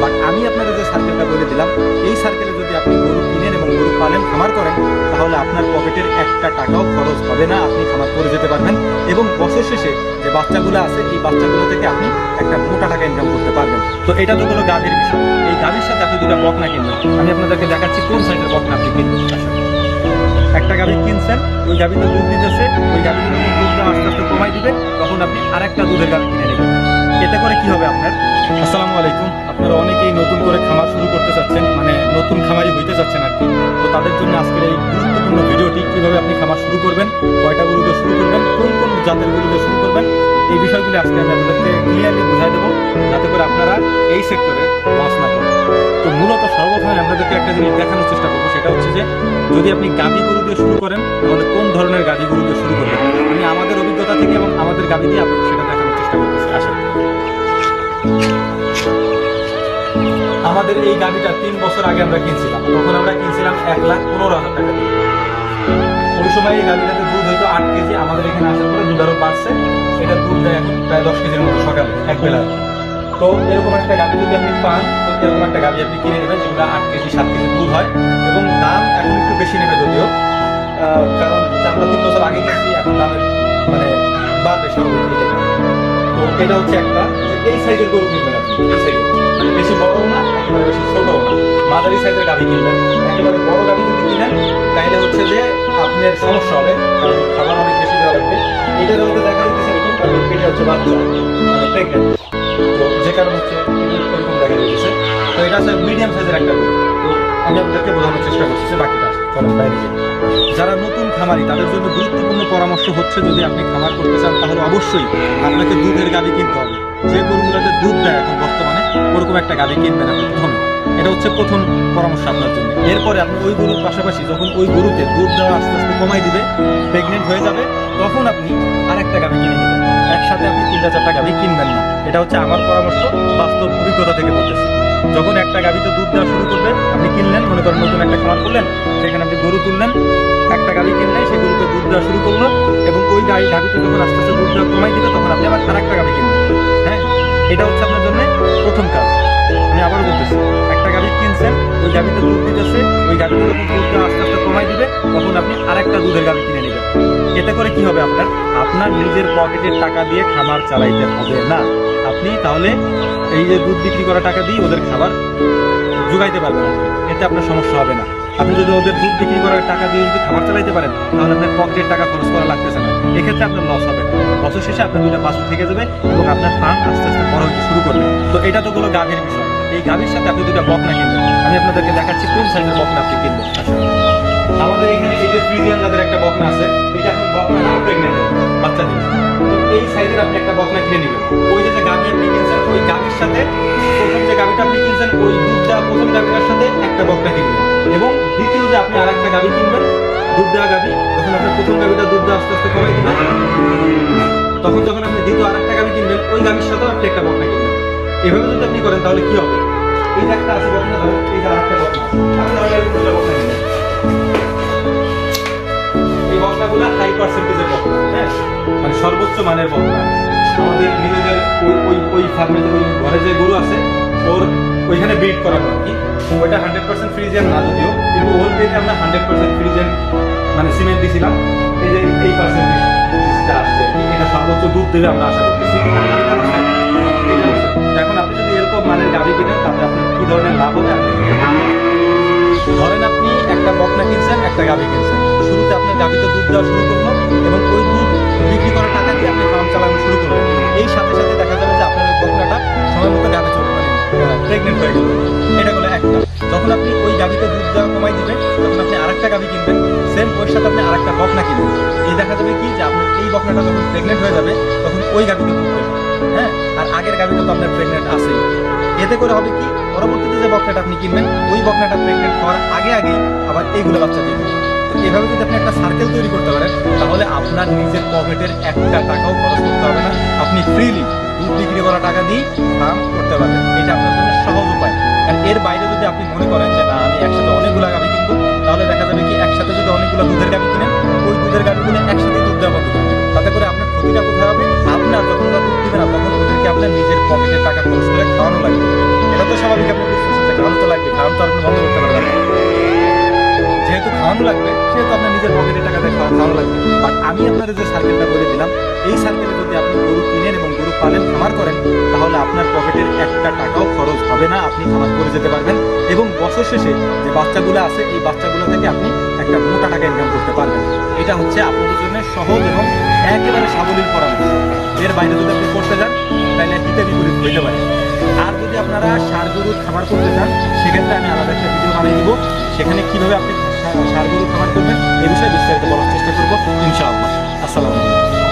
But আমি আপনাদের যে সার্কেলটা বলে দিলাম, এই সার্কেলে যদি আপনি গরু কিনেন এবং গরু পালেন, খামার করেন, তাহলে আপনার পকেটের একটা টাকাও খরচ হবে না, আপনি খামার করে যেতে পারবেন এবং বছর শেষে যে বাচ্চাগুলো আছে এই বাচ্চাগুলো থেকে আপনি একটা মোটা টাকা ইনকাম করতে পারবেন। তো এটা তো হলো গাভীর বিষয়। এই গাভীর সাথে আপনি দুটা বকনা কিনবেন। আমি আপনাদেরকে দেখাচ্ছি কোন সাইজের বকনা আপনি কিনবেন। একটা গাভী কিনছেন, ওই গাভীতে দুধ দিতেছে, ওই গাভীগুলো দুধটা আস্তে আস্তে কমাই দিবে, তখন আপনি আরেকটা দুধের গাভী কিনে নেবেন। এতে করে কি হবে আপনার? আসসালামু আলাইকুম। আপনারা অনেকেই নতুন করে খামার শুরু করতে চাচ্ছেন, মানে নতুন খামারি হইতে চাচ্ছেন আর কি। তো তাদের জন্য আজকের এই গুরুত্বপূর্ণ ভিডিওটি, কিভাবে আপনি খামার শুরু করবেন, কয়টা গরু দিয়ে শুরু করবেন, কোন কোন জাতের গরু দিয়ে শুরু করবেন, এই বিষয়গুলি আজকে আমি আপনাদেরকে ক্লিয়ারলি বুঝাই দেবো, যাতে করে আপনারা এই সেক্টরে লস না করেন। তো মূলত সর্বপ্রথমে আপনাদেরকে একটা জিনিস দেখানোর চেষ্টা করবো, সেটা হচ্ছে যে যদি আপনি গাভী গরু দিয়ে শুরু করেন, তাহলে কোন ধরনের গাভী গরু দিয়ে শুরু করবেন। আমি আমাদের অভিজ্ঞতা থেকে এবং আমাদের গাভী দিয়ে আপনাকে সেটা দেখানোর চেষ্টা করতেছি। আশা করি আমাদের এই গাভীটা 3 বছর আগে আমরা কিনছিলাম, তখন আমরা কিনছিলাম 1,15,000 টাকা দিয়ে। ওই সময় এই গাভীটাতে দুধ হয়তো 8 কেজি, আমাদের এখানে আসার পরে দুধ আরো বাড়ছে, এটা দুধ দেয় এখন প্রায় 10 কেজির মতো সকালে এক বেলায়। তো এরকম একটা গাভী যদি আপনি পান, তো এরকম একটা গাভী আপনি কিনে নেবেন যেগুলো 8 কেজি 7 কেজি দুধ হয়, এবং দাম এখন একটু বেশি নেবে যদিও, কারণ আমরা 3 বছর আগে কিনছি, এখন দামের মানে বাড়বে স্বাভাবিক। তো এটা হচ্ছে একটা, এই সাইজের গরু কিনবেন আপনি, এই সাইজের, মানে বেশি বড়ও না একেবারে বেশি ছোটও না, মাঝারি সাইজের গাভী কিনবেন। একেবারে বড় গাভী যদি কিনেন তাইলে হচ্ছে যে আপনার সমস্যা হবে, কারণ খাবার অনেক বেশি দেওয়া লাগবে। এটা যদি দেখা দিতেছে এরকম, কারণ এটা হচ্ছে বাচ্চা, মানে প্রেগনেন্ট, তো যে কারণ হচ্ছে এরকম দেখা দিতেছে। তো এটা হচ্ছে মিডিয়াম সাইজের একটা গরু। তো আমি আপনাদেরকে বোঝানোর চেষ্টা করতেছি বাকিটা। চলেন বাইরে যাই। যারা নতুন খামারি তাদের জন্য গুরুত্বপূর্ণ পরামর্শ হচ্ছে, যদি আপনি খামার করতে চান তাহলে অবশ্যই আপনাকে দুধের গাভী কিনতে হবে। যে গরুগুলোতে দুধ দেয় এখন বর্তমানে, ওরকম একটা গাভী কিনবেন আপনি প্রথমে। এটা হচ্ছে প্রথম পরামর্শ আপনার জন্য। এরপরে আপনি ওই গরুর পাশাপাশি যখন ওই গরুতে দুধ দেওয়া আস্তে আস্তে কমাই দিবে, প্রেগনেন্ট হয়ে যাবে, তখন আপনি আরেকটা গাভী কিনে নেবেন। একসাথে আপনি 3-4টা গাভী কিনবেন না। এটা হচ্ছে আমার পরামর্শ, বাস্তব অভিজ্ঞতা থেকে বলতেছি। যখন একটা গাভীতে দুধ দেওয়া শুরু করবে, আপনি কিনলেন, মনে করেন নতুন একটা খামার করলেন, সেখানে আপনি গরু তুললেন, একটা গাভী কিনলেন, সেই গরুতে দুধ দেওয়া শুরু করলো, এবং ওই গাভীতে যখন আস্তে আস্তে দুধ দেওয়া কমাই দিবে, তখন আপনি আবার আরেকটা গাভী কিনবেন। হ্যাঁ, এটা হচ্ছে আপনার জন্য প্রথম কাজ। আমি আবারও বলতেছি, একটা গাভী কিনছেন, ওই গাভীতে দুধ দিতেছে, ওই গাভীতে যখন দুধ দেওয়া আস্তে আস্তে কমাই দিবে, তখন আপনি আরেকটা দুধের গাভী কিনে নেবেন। এতে করে কি হবে আপনার নিজের পকেটের টাকা দিয়ে খামার চালাইতে হবে না। আপনি তাহলে এই যে দুধ বিক্রি করা টাকা দিয়ে ওদের খাবার যোগাইতে পারবেন, এতে আপনার সমস্যা হবে না। আপনি যদি ওদের দুধ বিক্রি করার টাকা দিয়ে যদি খাবার চালাইতে পারেন, তাহলে আপনার পকেটের টাকা খরচ করা লাগতেছে না। এক্ষেত্রে আপনার লস হবে না। বছর শেষে আপনার দুইটা বাছুর থেকে যাবে এবং আপনার ফার্ম আস্তে আস্তে বড় হতে শুরু করবে। তো এটা তো হলো গাভীর বিষয়। এই গাভীর সাথে আপনি দুইটা বকনা কিনবেন। আমি আপনাদেরকে দেখাচ্ছি কোন সাইজের বকনা আপনি কিনবেন। আমাদের এখানে এই যে ফ্রিজিয়ান যাদের একটা বকনা আছে, এটা এখন বকনা না, প্রেগনেন্ট বাচ্চা দিন। তো এই সাইজের আপনি একটা বকনা কিনে নেবেন। ওই যে গাভী আপনি কিনছেন, ওই গাভীর সাথে প্রথম যে গাভীটা আপনি কিনছেন, ওই দুধ দেওয়া প্রথম গাভীটার সাথে একটা বকনা কিনবেন, এবং দ্বিতীয় যে আপনি আরেকটা গাভী কিনবেন, দুধ দেওয়া গাভী, যখন আপনার প্রথম গাভীটা দুধ দেওয়া আস্তে আস্তে কমাই দিবেন, তখন যখন আপনি দ্বিতীয় আরেকটা গাভী কিনবেন, ওই গাভীর সাথেও আপনি একটা বকনা কিনবেন। এভাবে যদি আপনি করেন তাহলে কি হবে? এই যে একটা আছে বকনা, ধরেন এই যে আরেকটা বকনা, আপনি তাহলে দুটো বকনা কিনবেন। এই বকনাগুলো হাই পার্সেন্টেজের বকনা, হ্যাঁ, মানে সর্বোচ্চ মানের বকনা। আমাদের নিজেদের ওই ফার্মে যে ওই ঘরে যে গরু আছে, ওর ওইখানে ব্রিড করানো আর কি। ওইটা 100% ফ্রিজিয়ান না যদিও, কিন্তু ওর ব্রিডে আমরা 100% ফ্রিজিয়ান মানে সিমেন্ট দিয়েছিলাম। এই যে এই পার্সেন্টেজটা আসছে, এটা সর্বোচ্চ দুধ দেবে আমরা আশা করতেছি। এখন আপনি যদি এরকম মানের গাভী কিনেন, তাতে আপনার কি ধরনের লাভ হবে? ধরেন আপনি একটা বকনা কিনছেন, একটা গাভী কিনছেন, শুরুতে আপনার গাভীতে দুধ দেওয়া শুরু করলো, এবং ওই দুধ বিক্রি করার টাকা দিয়ে আপনি ফার্ম চালানো শুরু করলেন। এই সাথে সাথে দেখা যাবে যে আপনার ওই বকনাটা সময় মতো গাভী চলে, মানে প্রেগনেন্ট হয়ে গেল। এটা হলো একটা। যখন আপনি ওই গাভীতে দুধ দেওয়া কমাই দিবেন, তখন আপনি আরেকটা গাভী কিনবেন, সেম ওর সাথে আপনি আরেকটা বকনা কিনবেন। এই দেখা যাবে কি যে আপনার এই বকনাটা যখন প্রেগনেন্ট হয়ে যাবে, তখন ওই গাভীতে দুধ দেবে, হ্যাঁ, আর আগের গাভীটা তো আপনার প্রেগনেন্ট আছেই। এতে করে হবে কি, পরবর্তীতে যে বকনাটা আপনি কিনবেন, ওই বকনাটা প্রেগনেন্ট হওয়ার আগেই আবার এইগুলো বাচ্চা দিবেন। তো এভাবে যদি আপনি একটা সার্কেল তৈরি করতে পারেন, তাহলে আপনার নিজের পকেটের একটা টাকাও খরচ করতে হবে না। আপনি ফ্রিলি দুধ বিক্রি করা টাকা দিয়ে ফার্ম করতে পারবেন। এটা আপনার জন্য সহজ উপায়। আর এর বাইরে যদি আপনি মনে করেন যে না, আমি একসাথে অনেকগুলো গাভী কিনবো, তাহলে দেখা যাবে কি একসাথে যদি অনেকগুলো দুধের গাভী কিনেন, ওই দুধের গাভীগুলো একসাথেই দুধ দেওয়া বন্ধ করে দেবেন। তাতে করে আপনার ক্ষতিটা কোথায় হবে? আপনার যখন দুধ দিবে না, তখন ওদেরকে আপনার নিজের পকেটের টাকা খরচ করে খাওয়ানো লাগবে। এটা তো স্বাভাবিক তো আর আপনি বন্ধ করতে পারবেন না। যেহেতু খাওয়ানো লাগবে সেহেতু আপনার নিজের পকেটের টাকাতে খাওয়ানো লাগবে। বাট আমি আপনাদের যে সার্কেলটা বলে দিলাম, এই সার্কেলে যদি আপনি গরু কিনেন এবং গরু পালেন, খামার করেন, তাহলে আপনার পকেটের একটা টাকাও খরচ হবে না, আপনি খামার করে যেতে পারবেন এবং বছর শেষে যে বাচ্চাগুলো আছে এই বাচ্চাগুলো থেকে আপনি একটা মোটা টাকা ইনকাম করতে পারবেন। এটা হচ্ছে আপনাদের জন্য সহজ এবং একেবারে সাবলীল পরামর্শ। এর বাইরে যদি আপনি করতে যান তাহলে হিতে বিপরীত হইতে পারে। আর যদি আপনারা ষাঁড় গরুর খামার করতে চান সেক্ষেত্রে আমি আলাদা একটা ভিডিও বানিয়ে দিব, সেখানে কিভাবে আপনি ষাঁড় গরুর খামার করবেন এই বিষয়ে বিস্তারিত বলার চেষ্টা করবো ইনশাআল্লাহ। আসসালামু আলাইকুম।